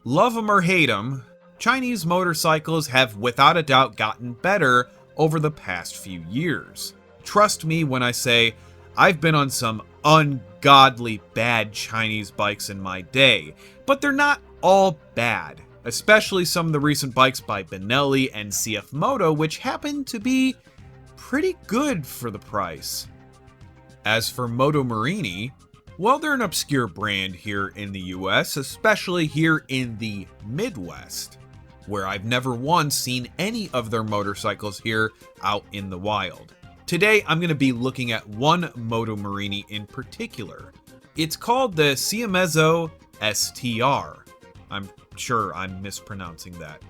Love 'em or hate 'em, Chinese motorcycles have without a doubt gotten better over the past few years. Trust me when I say I've been on some ungodly bad Chinese bikes in my day, but they're not all bad, especially some of the recent bikes by Benelli and CF Moto, which happen to be pretty good for the price. As for Moto Morini, well, they're an obscure brand here in the US, especially here in the Midwest, where I've never once seen any of their motorcycles here out in the wild. Today, I'm going to be looking at one Moto Morini in particular. It's called the Seiemmezzo STR. I'm sure I'm mispronouncing that.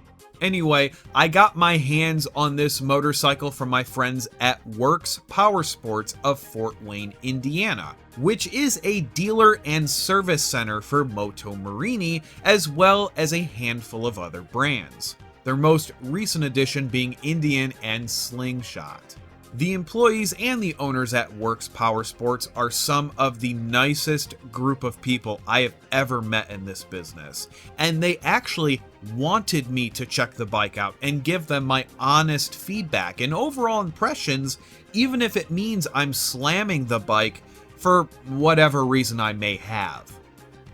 Anyway, I got my hands on this motorcycle from my friends at Werks Powersports of Fort Wayne, Indiana, which is a dealer and service center for Moto Morini, as well as a handful of other brands. Their most recent addition being Indian and Slingshot. The employees and the owners at Werks Powersports are some of the nicest group of people I have ever met in this business, and they actually wanted me to check the bike out and give them my honest feedback and overall impressions, even if it means I'm slamming the bike for whatever reason I may have.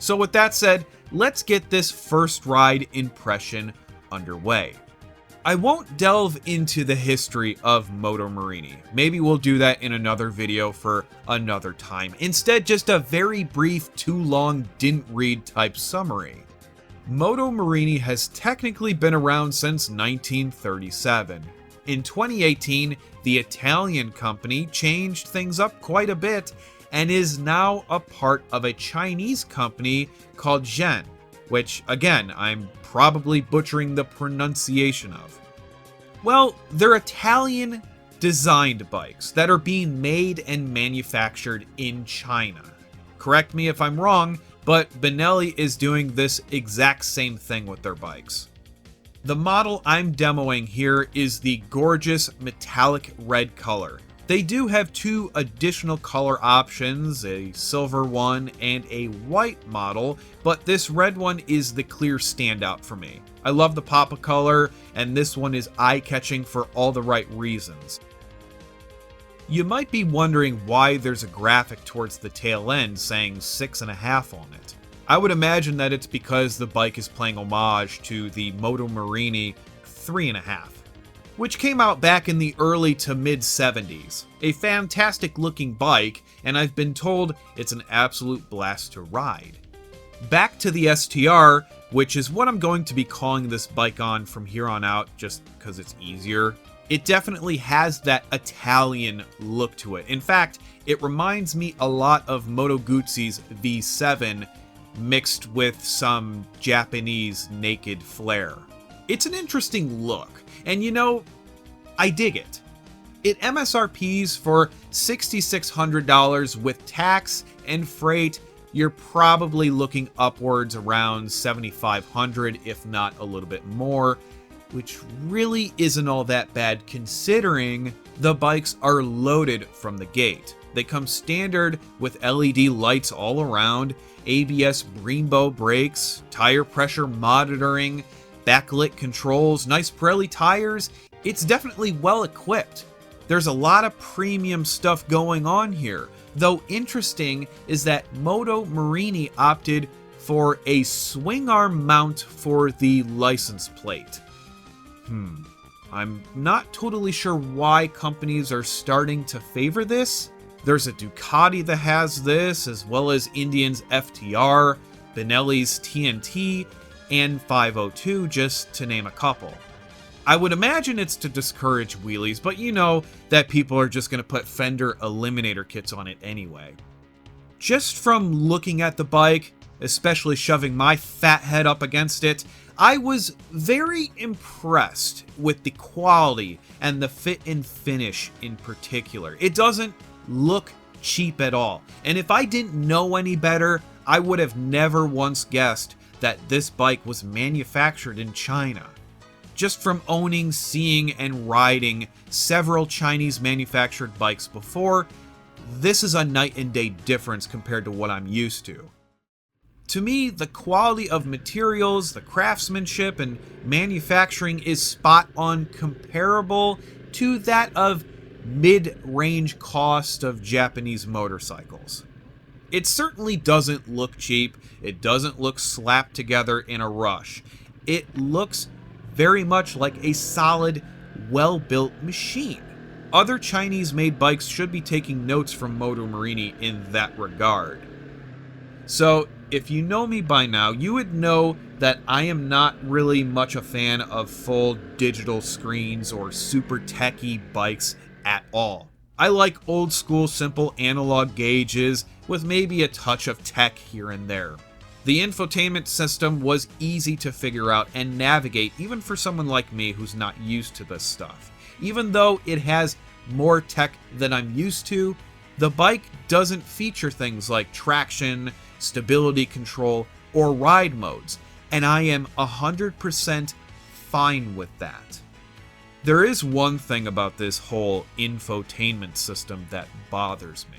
So with that said, let's get this first ride impression underway. I won't delve into the history of Moto Morini. Maybe we'll do that in another video for another time. Instead, just a very brief, too long, didn't read type summary. Moto Morini has technically been around since 1937. In 2018, the Italian company changed things up quite a bit and is now a part of a Chinese company called Zhen, which, again, I'm probably butchering the pronunciation of. Well, they're Italian designed bikes that are being made and manufactured in China. Correct me if I'm wrong, but Benelli is doing this exact same thing with their bikes. The model I'm demoing here is the gorgeous metallic red color. They do have two additional color options, a silver one and a white model, but this red one is the clear standout for me. I love the pop of color, and this one is eye-catching for all the right reasons. You might be wondering why there's a graphic towards the tail end saying 6.5 on it. I would imagine that it's because the bike is paying homage to the Moto Morini 3.5. which came out back in the early to mid 70s. A fantastic looking bike, and I've been told it's an absolute blast to ride. Back to the STR, which is what I'm going to be calling this bike on from here on out just because it's easier. It definitely has that Italian look to it. In fact, it reminds me a lot of Moto Guzzi's V7 mixed with some Japanese naked flair. It's an interesting look, and you know, I dig it. It MSRPs for $6,600 with tax and freight. You're probably looking upwards around $7,500, if not a little bit more, which really isn't all that bad considering the bikes are loaded from the gate. They come standard with LED lights all around, ABS Brembo brakes, tire pressure monitoring, backlit controls, nice Pirelli tires. It's definitely well equipped. There's a lot of premium stuff going on here. Though interesting is that Moto Morini opted for a swing arm mount for the license plate. I'm not totally sure why companies are starting to favor this. There's a Ducati that has this, as well as Indian's FTR, Benelli's TNT, and 502, just to name a couple. I would imagine it's to discourage wheelies, but you know that people are just going to put fender eliminator kits on it anyway. Just from looking at the bike, especially shoving my fat head up against it, I was very impressed with the quality and the fit and finish in particular. It doesn't look cheap at all, and if I didn't know any better, I would have never once guessed that this bike was manufactured in China. Just from owning, seeing, and riding several Chinese manufactured bikes before, this is a night and day difference compared to what I'm used to. To me, the quality of materials, the craftsmanship, and manufacturing is spot on comparable to that of mid-range cost of Japanese motorcycles. It certainly doesn't look cheap. It doesn't look slapped together in a rush. It looks very much like a solid, well-built machine. Other Chinese-made bikes should be taking notes from Moto Morini in that regard. So, if you know me by now, you would know that I am not really much a fan of full digital screens or super techy bikes at all. I like old school simple analog gauges with maybe a touch of tech here and there. The infotainment system was easy to figure out and navigate even for someone like me who's not used to this stuff. Even though it has more tech than I'm used to, the bike doesn't feature things like traction, stability control, or ride modes, and I am 100% fine with that. There is one thing about this whole infotainment system that bothers me.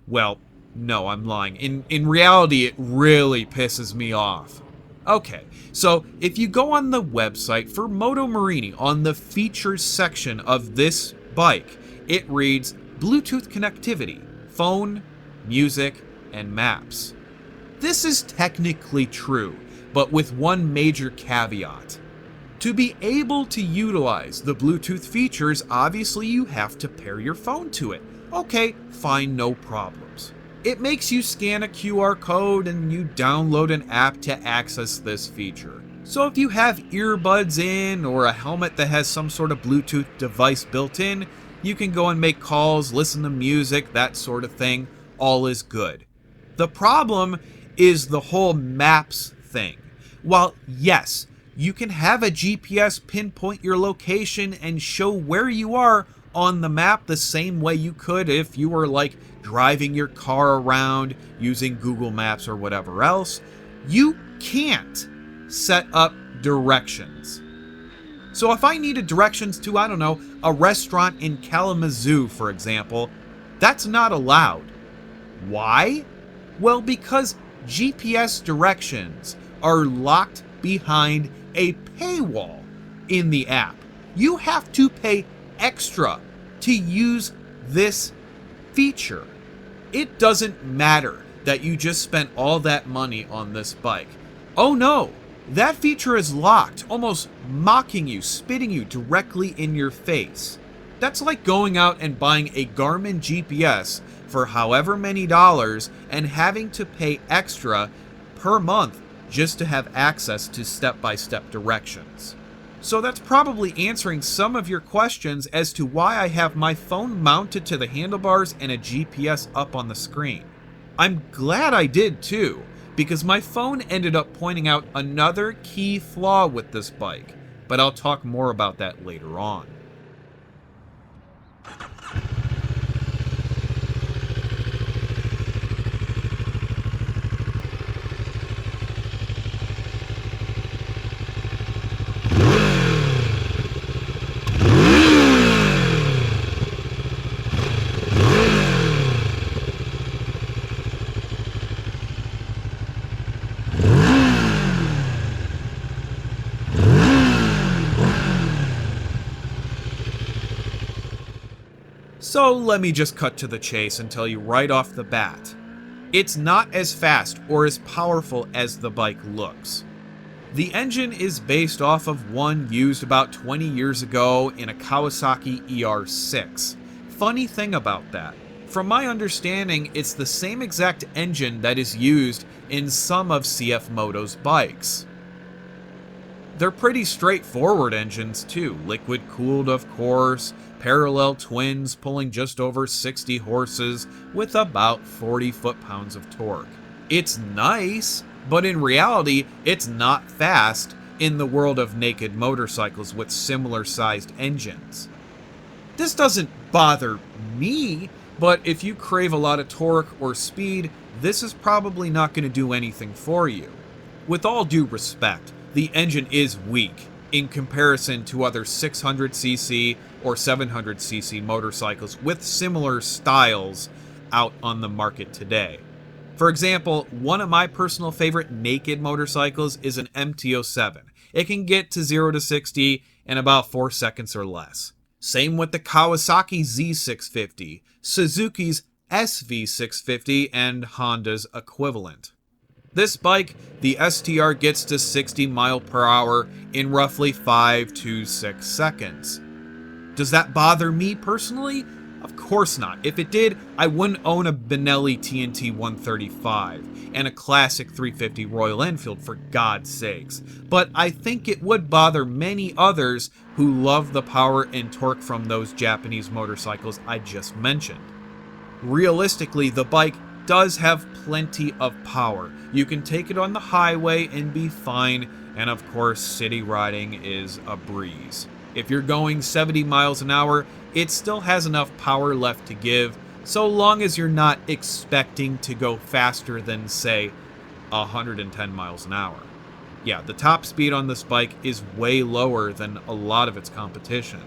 Well, no, I'm lying. In reality, it really pisses me off. Okay, so if you go on the website for Moto Morini on the features section of this bike, it reads Bluetooth connectivity, phone, music, and maps. This is technically true, but with one major caveat. To be able to utilize the Bluetooth features, obviously you have to pair your phone to it. Okay, fine, no problems. It makes you scan a QR code and you download an app to access this feature. So if you have earbuds in or a helmet that has some sort of Bluetooth device built in, you can go and make calls, listen to music, that sort of thing. All is good. The problem is the whole maps thing. While yes, you can have a GPS pinpoint your location and show where you are on the map the same way you could if you were like driving your car around using Google Maps or whatever else, you can't set up directions. So if I needed directions to, I don't know, a restaurant in Kalamazoo, for example, that's not allowed. Why? Well, because GPS directions are locked behind a paywall in the app. You have to pay extra to use this feature. It doesn't matter that you just spent all that money on this bike. Oh no, that feature is locked, almost mocking you, spitting you directly in your face. That's like going out and buying a Garmin GPS for however many dollars and having to pay extra per month just to have access to step-by-step directions. So that's probably answering some of your questions as to why I have my phone mounted to the handlebars and a GPS up on the screen. I'm glad I did too, because my phone ended up pointing out another key flaw with this bike, but I'll talk more about that later on. So let me just cut to the chase and tell you right off the bat. It's not as fast or as powerful as the bike looks. The engine is based off of one used about 20 years ago in a Kawasaki ER6. Funny thing about that, from my understanding, it's the same exact engine that is used in some of CF Moto's bikes. They're pretty straightforward engines too, liquid cooled of course, parallel twins pulling just over 60 horses with about 40 foot-pounds of torque. It's nice, but in reality, it's not fast in the world of naked motorcycles with similar sized engines. This doesn't bother me, but if you crave a lot of torque or speed, this is probably not going to do anything for you. With all due respect, the engine is weak in comparison to other 600cc or 700cc motorcycles with similar styles out on the market today. For example, one of my personal favorite naked motorcycles is an MT-07. It can get to 0 to 60 in about 4 seconds or less. Same with the Kawasaki Z650, Suzuki's SV650, and Honda's equivalent. This bike, the STR, gets to 60 miles per hour in roughly 5 to 6 seconds. Does that bother me personally? Of course not. If it did, I wouldn't own a Benelli TNT 135 and a classic 350 Royal Enfield, for God's sakes. But I think it would bother many others who love the power and torque from those Japanese motorcycles I just mentioned. Realistically, the bike does have plenty of power. You can take it on the highway and be fine, and of course, city riding is a breeze. If you're going 70 miles an hour, it still has enough power left to give, so long as you're not expecting to go faster than, say, 110 miles an hour. Yeah, the top speed on this bike is way lower than a lot of its competition.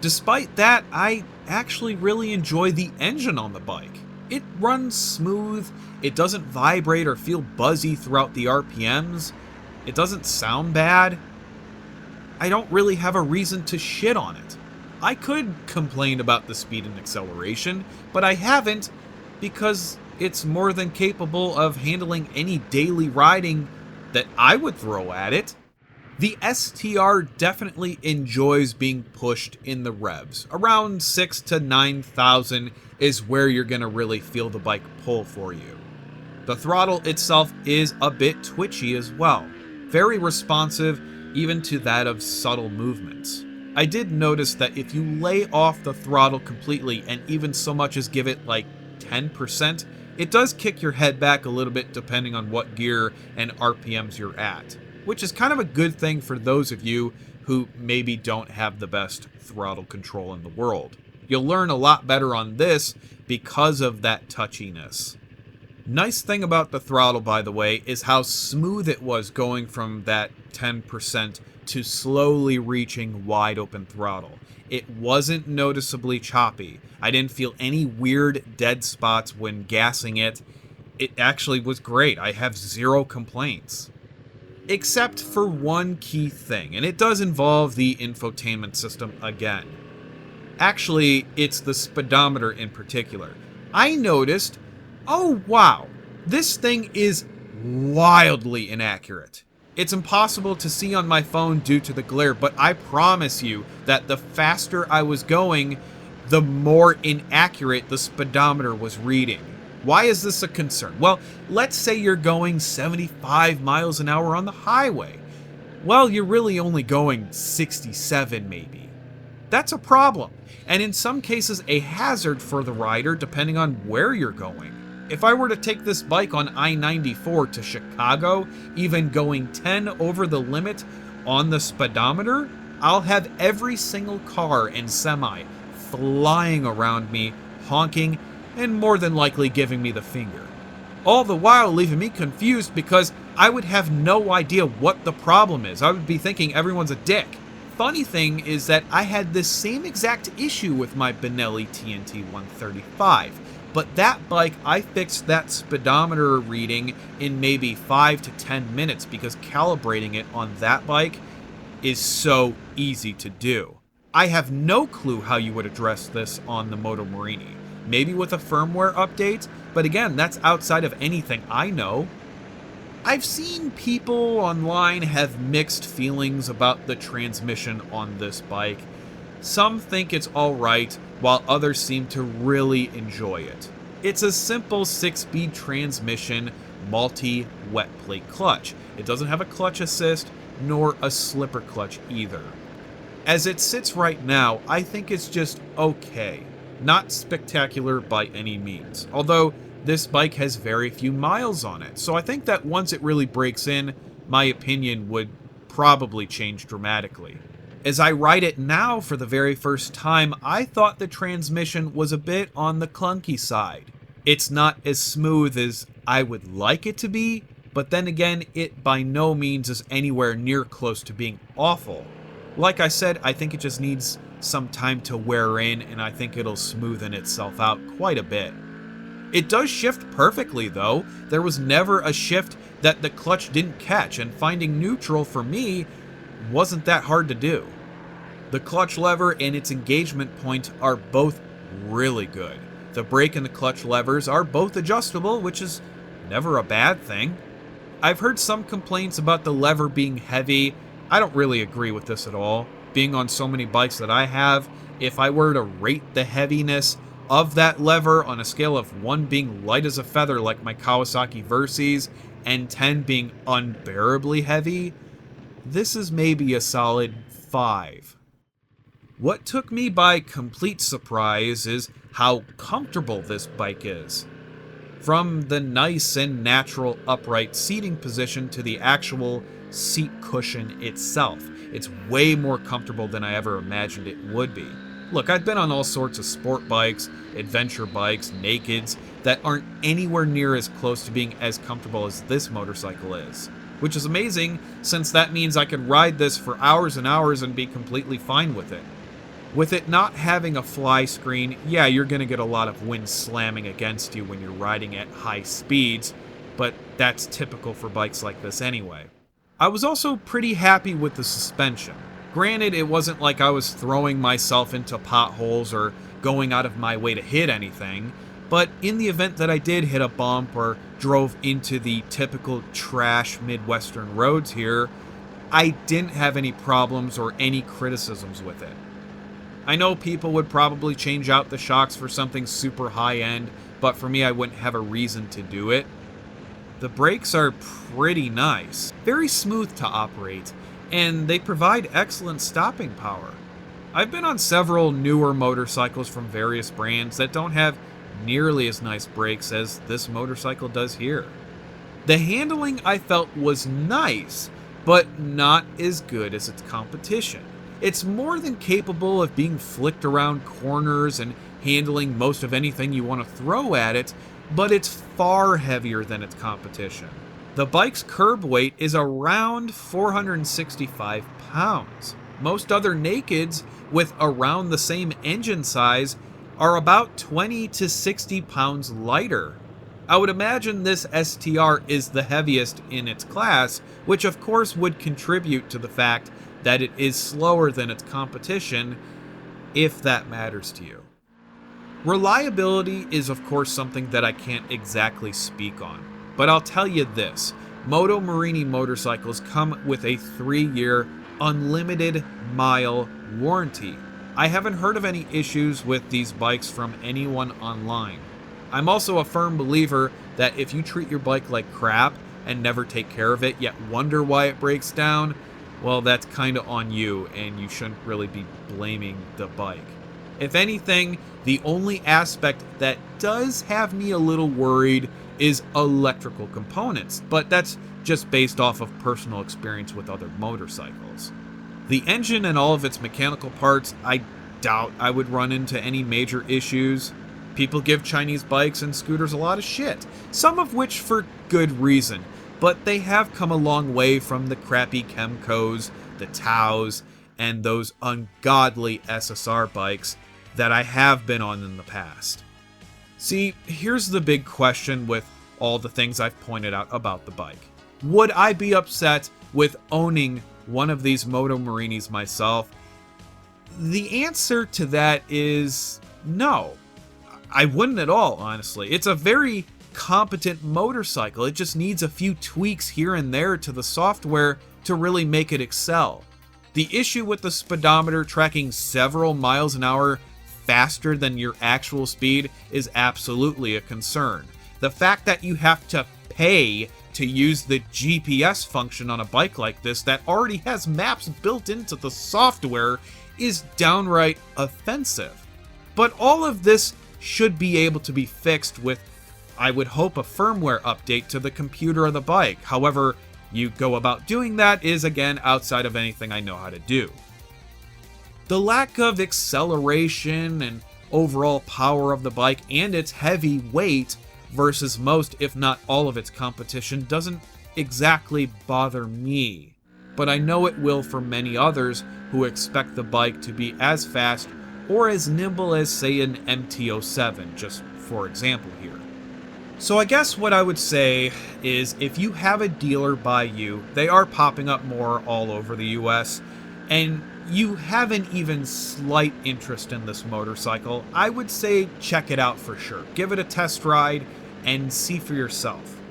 Despite that, I actually really enjoy the engine on the bike. It runs smooth, it doesn't vibrate or feel buzzy throughout the RPMs, it doesn't sound bad. I don't really have a reason to shit on it. I could complain about the speed and acceleration, but I haven't because it's more than capable of handling any daily riding that I would throw at it. The STR definitely enjoys being pushed in the revs. Around 6,000 to 9,000 is where you're going to really feel the bike pull for you. The throttle itself is a bit twitchy as well. Very responsive, even to that of subtle movements. I did notice that if you lay off the throttle completely and even so much as give it like 10%, it does kick your head back a little bit depending on what gear and RPMs you're at, which is kind of a good thing for those of you who maybe don't have the best throttle control in the world. You'll learn a lot better on this because of that touchiness. Nice thing about the throttle, by the way, is how smooth it was going from that 10% to slowly reaching wide open throttle. It wasn't noticeably choppy. I didn't feel any weird dead spots when gassing it. It actually was great. I have zero complaints. Except for one key thing, and it does involve the infotainment system again. Actually, it's the speedometer in particular. I noticed, oh wow, this thing is wildly inaccurate. It's impossible to see on my phone due to the glare, but I promise you that the faster I was going, the more inaccurate the speedometer was reading. Why is this a concern? Well, let's say you're going 75 miles an hour on the highway. Well, you're really only going 67 maybe. That's a problem, and in some cases a hazard for the rider depending on where you're going. If I were to take this bike on I-94 to Chicago, even going 10 over the limit on the speedometer, I'll have every single car and semi flying around me, honking, and more than likely giving me the finger. All the while leaving me confused because I would have no idea what the problem is. I would be thinking everyone's a dick. Funny thing is that I had this same exact issue with my Benelli TNT 135. But that bike, I fixed that speedometer reading in maybe 5 to 10 minutes because calibrating it on that bike is so easy to do. I have no clue how you would address this on the Moto Morini. Maybe with a firmware update, but again, that's outside of anything I know. I've seen people online have mixed feelings about the transmission on this bike. Some think it's alright, while others seem to really enjoy it. It's a simple 6-speed transmission, multi-wet plate clutch. It doesn't have a clutch assist, nor a slipper clutch either. As it sits right now, I think it's just okay. Not spectacular by any means, although this bike has very few miles on it, so I think that once it really breaks in, my opinion would probably change dramatically. As I ride it now for the very first time, I thought the transmission was a bit on the clunky side. It's not as smooth as I would like it to be, but then again, it by no means is anywhere near close to being awful. Like I said, I think it just needs some time to wear in, and I think it'll smoothen itself out quite a bit. It does shift perfectly though. There was never a shift that the clutch didn't catch, and finding neutral for me wasn't that hard to do. The clutch lever and its engagement point are both really good. The brake and the clutch levers are both adjustable, which is never a bad thing. I've heard some complaints about the lever being heavy. I don't really agree with this at all. Being on so many bikes that I have, if I were to rate the heaviness of that lever on a scale of 1 being light as a feather like my Kawasaki Versys and 10 being unbearably heavy, this is maybe a solid 5. What took me by complete surprise is how comfortable this bike is. From the nice and natural upright seating position to the actual seat cushion itself, it's way more comfortable than I ever imagined it would be. Look, I've been on all sorts of sport bikes, adventure bikes, nakeds, that aren't anywhere near as close to being as comfortable as this motorcycle is. Which is amazing, since that means I could ride this for hours and hours and be completely fine with it. With it not having a fly screen, yeah, you're going to get a lot of wind slamming against you when you're riding at high speeds, but that's typical for bikes like this anyway. I was also pretty happy with the suspension. Granted, it wasn't like I was throwing myself into potholes or going out of my way to hit anything, but in the event that I did hit a bump or drove into the typical trash Midwestern roads here, I didn't have any problems or any criticisms with it. I know people would probably change out the shocks for something super high-end, but for me I wouldn't have a reason to do it. The brakes are pretty nice, very smooth to operate, and they provide excellent stopping power. I've been on several newer motorcycles from various brands that don't have nearly as nice brakes as this motorcycle does here. The handling I felt was nice, but not as good as its competition. It's more than capable of being flicked around corners and handling most of anything you want to throw at it, but it's far heavier than its competition. The bike's curb weight is around 465 pounds. Most other nakeds with around the same engine size are about 20 to 60 pounds lighter. I would imagine this STR is the heaviest in its class, which of course would contribute to the fact that it is slower than its competition, if that matters to you. Reliability is of course something that I can't exactly speak on, but I'll tell you this, Moto Morini motorcycles come with a 3-year unlimited mile warranty. I haven't heard of any issues with these bikes from anyone online. I'm also a firm believer that if you treat your bike like crap and never take care of it, yet wonder why it breaks down, well, that's kind of on you, and you shouldn't really be blaming the bike. If anything, the only aspect that does have me a little worried is electrical components, but that's just based off of personal experience with other motorcycles. The engine and all of its mechanical parts, I doubt I would run into any major issues. People give Chinese bikes and scooters a lot of shit, some of which for good reason, but they have come a long way from the crappy Kemcos, the Taos, and those ungodly SSR bikes that I have been on in the past. See, here's the big question with all the things I've pointed out about the bike. Would I be upset with owning one of these Moto Morinis myself? The answer to that is no. I wouldn't at all, honestly. It's a very competent motorcycle. It just needs a few tweaks here and there to the software to really make it excel. The issue with the speedometer tracking several miles an hour faster than your actual speed is absolutely a concern. The fact that you have to pay to use the GPS function on a bike like this that already has maps built into the software is downright offensive. But all of this should be able to be fixed with, I would hope, a firmware update to the computer of the bike. However you go about doing that is, again, outside of anything I know how to do. The lack of acceleration and overall power of the bike and its heavy weight versus most, if not all of its competition doesn't exactly bother me, but I know it will for many others who expect the bike to be as fast or as nimble as, say, an MT-07, just for example here. So I guess what I would say is if you have a dealer by you, they are popping up more all over the US, and you have an even slight interest in this motorcycle, I would say check it out for sure. Give it a test ride and see for yourself.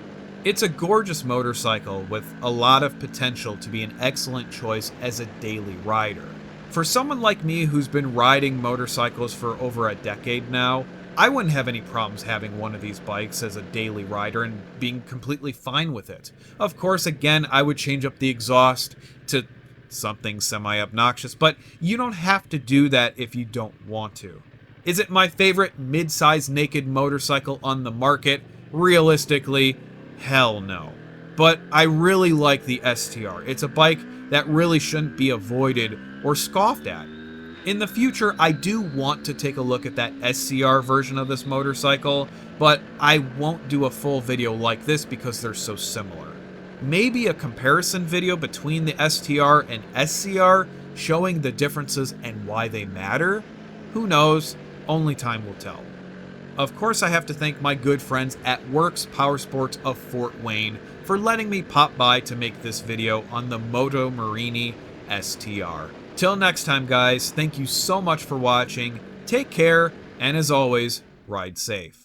It's a gorgeous motorcycle with a lot of potential to be an excellent choice as a daily rider. For someone like me who's been riding motorcycles for over a decade now, I wouldn't have any problems having one of these bikes as a daily rider and being completely fine with it. Of course, again, I would change up the exhaust to something semi-obnoxious, but you don't have to do that if you don't want to. Is it my favorite mid-size naked motorcycle on the market? Realistically, hell no. But I really like the STR. It's a bike that really shouldn't be avoided or scoffed at. In the future, I do want to take a look at that SCR version of this motorcycle, but I won't do a full video like this because they're so similar. Maybe a comparison video between the STR and SCR showing the differences and why they matter? Who knows? Only time will tell. Of course, I have to thank my good friends at Werks Powersports of Fort Wayne for letting me pop by to make this video on the Moto Morini STR. Till next time, guys, thank you so much for watching, take care, and as always, ride safe.